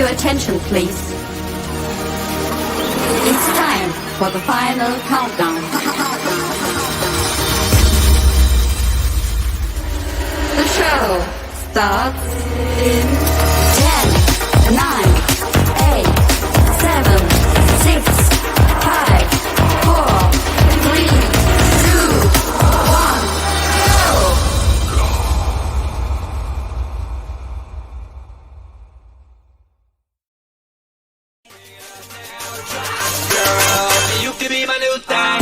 your attention, please. It's time for the final countdown. The show starts in 10, 9, 8, 7, 6, 5, 4, 3, 2, 1, go! You could be my new thing.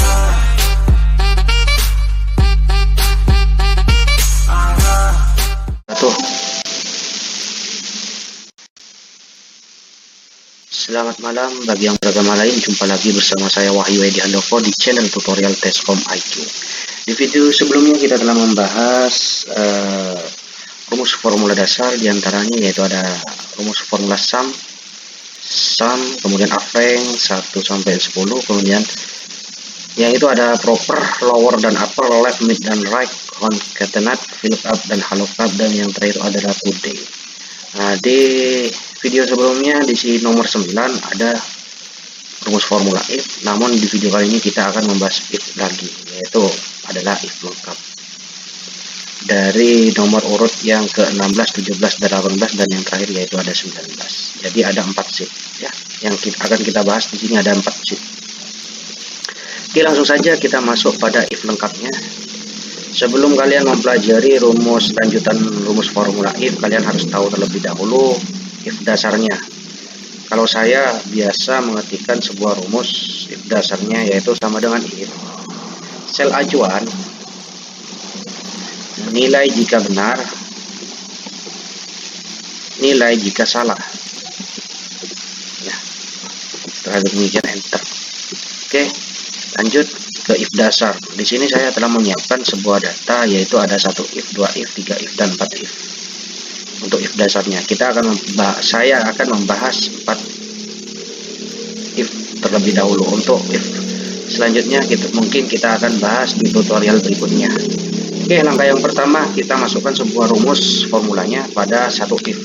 Selamat malam bagi yang beragama lain. Jumpa lagi bersama saya Wahyu Edi Handoko di channel tutorial Tescom IQ. Di video sebelumnya kita telah membahas rumus formula dasar, diantaranya yaitu ada rumus formula sum, kemudian average 1 sampai 10, kemudian yang itu ada proper, lower dan upper, left, mid dan right, concatenate, fill up dan half up, dan yang terakhir adalah today. Nah, di video sebelumnya di sini nomor 9 ada rumus formula if, namun di video kali ini kita akan membahas if lagi, yaitu adalah if lengkap dari nomor urut yang ke-16, 17, 18 dan yang terakhir yaitu ada 19. Jadi ada 4 sheet ya yang akan kita bahas. Di sini ada 4 sheet. Oke, langsung saja kita masuk pada if lengkapnya. Sebelum kalian mempelajari rumus lanjutan rumus formula if, kalian harus tahu terlebih dahulu if dasarnya. Kalau saya biasa mengetikkan sebuah rumus if dasarnya yaitu sama dengan if sel acuan nilai jika benar, nilai jika salah. Ya, setelah demikian enter. Oke, lanjut ke if dasar. Di sini saya telah menyiapkan sebuah data, yaitu ada 1 if, 2 if, 3 if, dan 4 if. Untuk if dasarnya saya akan membahas 4 if terlebih dahulu. Untuk if selanjutnya mungkin kita akan bahas di tutorial berikutnya. Oke, langkah yang pertama kita masukkan sebuah rumus formulanya pada 1 if.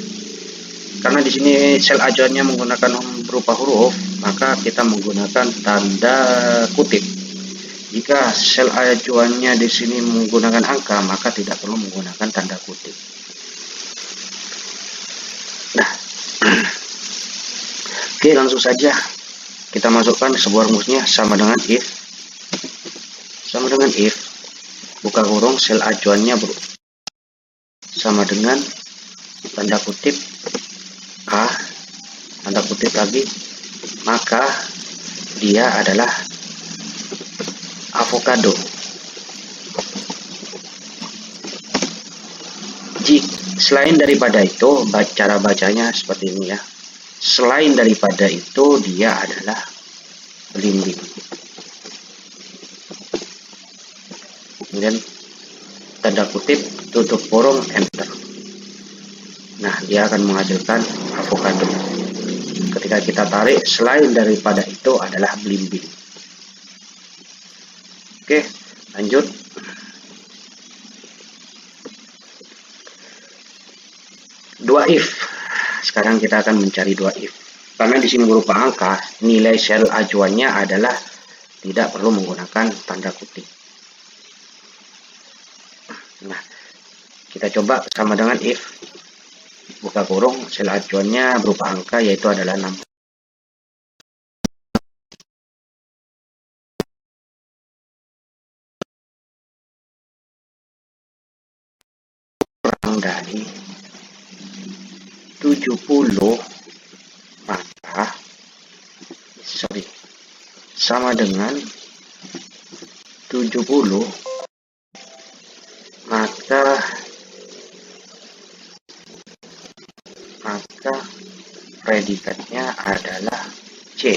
Karena di sini sel acuannya menggunakan berupa huruf, maka kita menggunakan tanda kutip. Jika sel acuannya di sini menggunakan angka, maka tidak perlu menggunakan tanda kutip. Nah, oke, langsung saja kita masukkan sebuah rumusnya sama dengan if, buka kurung, sel acuannya sama dengan tanda kutip A, tanda kutip lagi, maka dia adalah avocado. Selain daripada itu, cara bacanya seperti ini ya. Selain daripada itu, dia adalah belimbing. Kemudian tanda kutip, tutup kurung, enter. Nah, dia akan menghasilkan avocado. Ketika kita tarik, selain daripada itu adalah belimbing. Oke, lanjut. Dua if. Sekarang kita akan mencari 2 if. Karena di sini berupa angka, nilai sel acuannya adalah tidak perlu menggunakan tanda kutip. Nah, kita coba sama dengan if, buka kurung, sel acuannya berupa angka yaitu adalah 6. Kurang dari 70, maka sama dengan 70, maka predikatnya adalah C.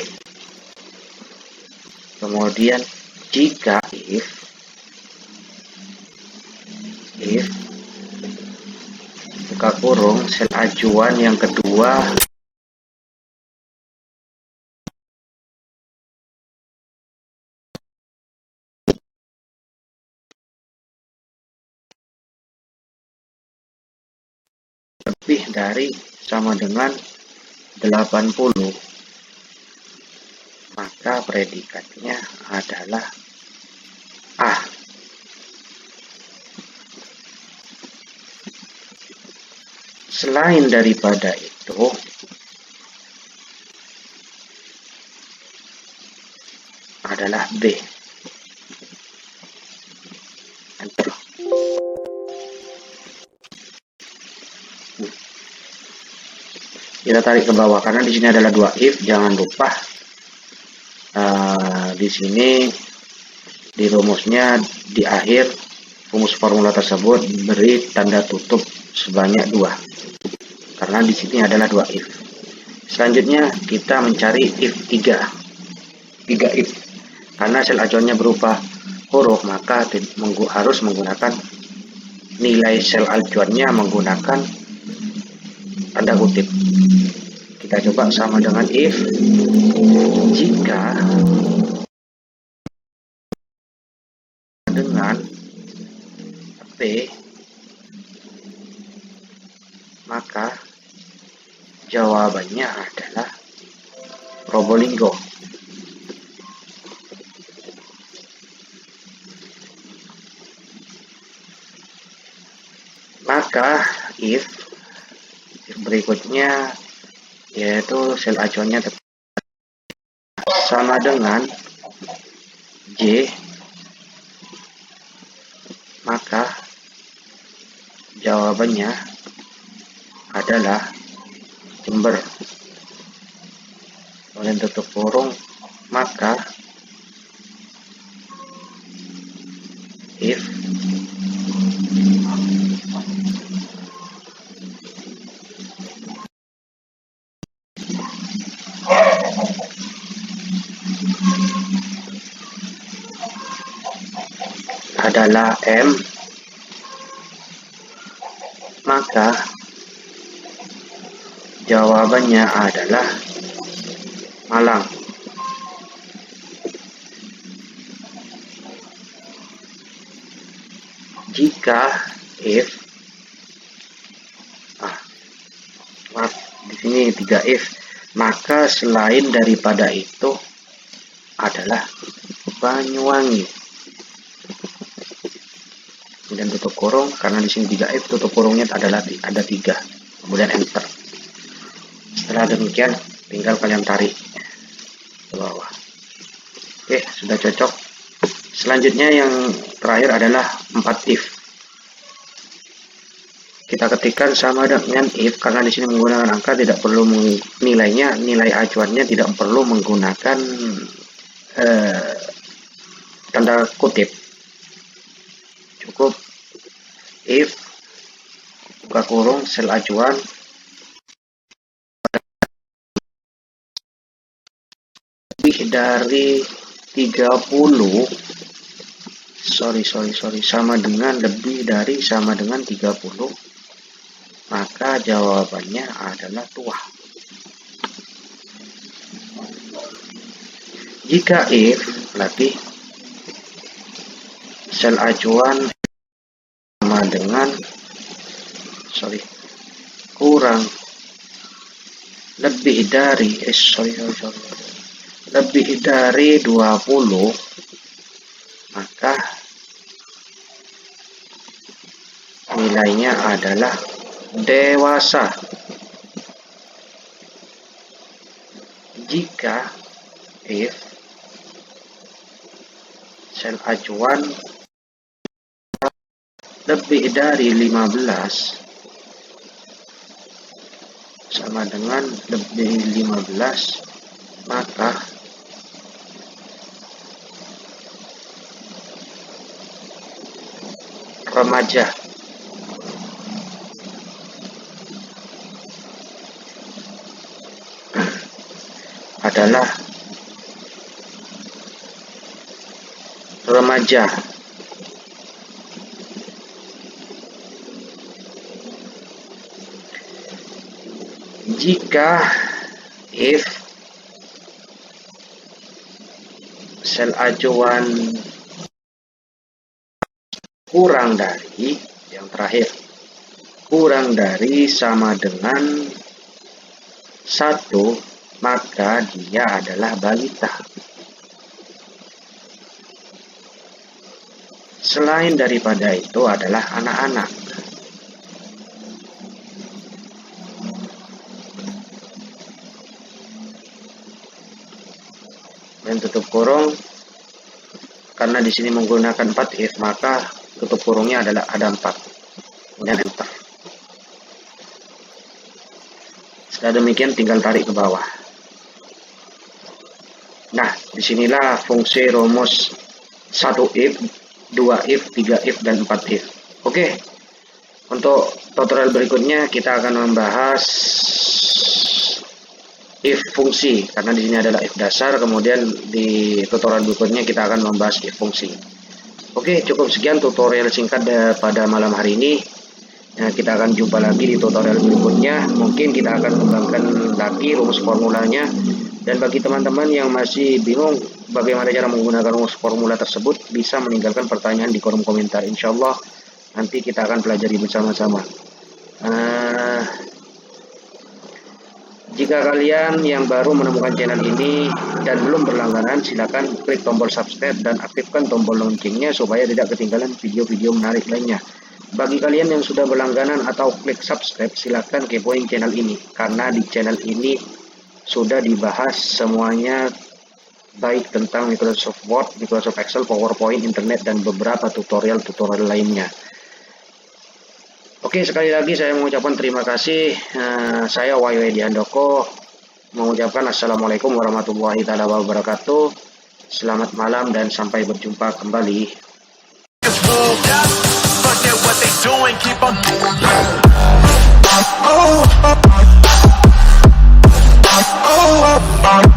Kemudian jika if buka kurung, sel acuan yang kedua lebih dari sama dengan 80, maka predikatnya adalah A. Selain daripada itu, adalah B. Enter. Kita tarik ke bawah karena di sini adalah 2 if. Jangan lupa di sini di rumusnya di akhir rumus formula tersebut beri tanda tutup sebanyak 2 karena di sini adalah 2 if. Selanjutnya kita mencari if 3 if. Karena sel acuannya berupa huruf, maka harus menggunakan nilai sel acuannya menggunakan tanda kutip. Kita coba sama dengan if jika dengan P, maka jawabannya adalah Probolinggo. Maka if berikutnya yaitu sel acuannya sama dengan J, maka jawabannya adalah Jember. Kemudian tutup kurung, maka if adalah M, maka jawabannya adalah Malang. Jika if maaf di sini 3 if, maka selain daripada itu adalah Banyuwangi. Kemudian tutup kurung karena di sini 3 if, tutup kurungnya adalah ada 3. Kemudian enter. Setelah demikian tinggal kalian tarik ke bawah. Oke, sudah cocok. Selanjutnya yang terakhir adalah 4 if. Kita ketikkan sama dengan if karena di sini menggunakan angka, tidak perlu nilai acuannya tidak perlu menggunakan tanda kutip. Cukup if buka kurung sel acuan lebih dari 30 sama dengan lebih dari sama dengan 30, maka jawabannya adalah tuah. Jika if berarti sel acuan sama dengan kurang lebih dari lebih dari 20, maka nilainya adalah dewasa. Jika if sel acuan lebih dari 15 sama dengan lebih 15, maka remaja. Adalah remaja. Jika if sel acuan kurang dari, yang terakhir, kurang dari sama dengan 1, maka dia adalah balita. Selain daripada itu adalah anak-anak. Dan tutup kurung, karena di sini menggunakan 4 if, maka tutup kurungnya adalah ada 4. Kemudian enter. Setelah demikian tinggal tarik ke bawah. Nah, disinilah fungsi rumus 1 if, 2 if, 3 if, dan 4 if. Oke, untuk tutorial berikutnya kita akan membahas if fungsi, karena di sini adalah if dasar. Kemudian di tutorial berikutnya kita akan membahas if fungsi. Oke, cukup sekian tutorial singkat pada malam hari ini. Nah, kita akan jumpa lagi di tutorial berikutnya. Mungkin kita akan mengembangkan lagi rumus formulanya. Dan bagi teman-teman yang masih bingung bagaimana cara menggunakan rumus formula tersebut, bisa meninggalkan pertanyaan di kolom komentar. Insya Allah nanti kita akan pelajari bersama-sama. Jika kalian yang baru menemukan channel ini dan belum berlangganan, silakan klik tombol subscribe dan aktifkan tombol loncengnya supaya tidak ketinggalan video-video menarik lainnya. Bagi kalian yang sudah berlangganan atau klik subscribe, silakan kepoin channel ini, karena di channel ini sudah dibahas semuanya, baik tentang Microsoft Word, Microsoft Excel, PowerPoint, internet, dan beberapa tutorial-tutorial lainnya. Oke, sekali lagi saya mengucapkan terima kasih. Saya Wahyu Edi Handoko mengucapkan assalamualaikum warahmatullahi wabarakatuh. Selamat malam dan sampai berjumpa kembali. Oh,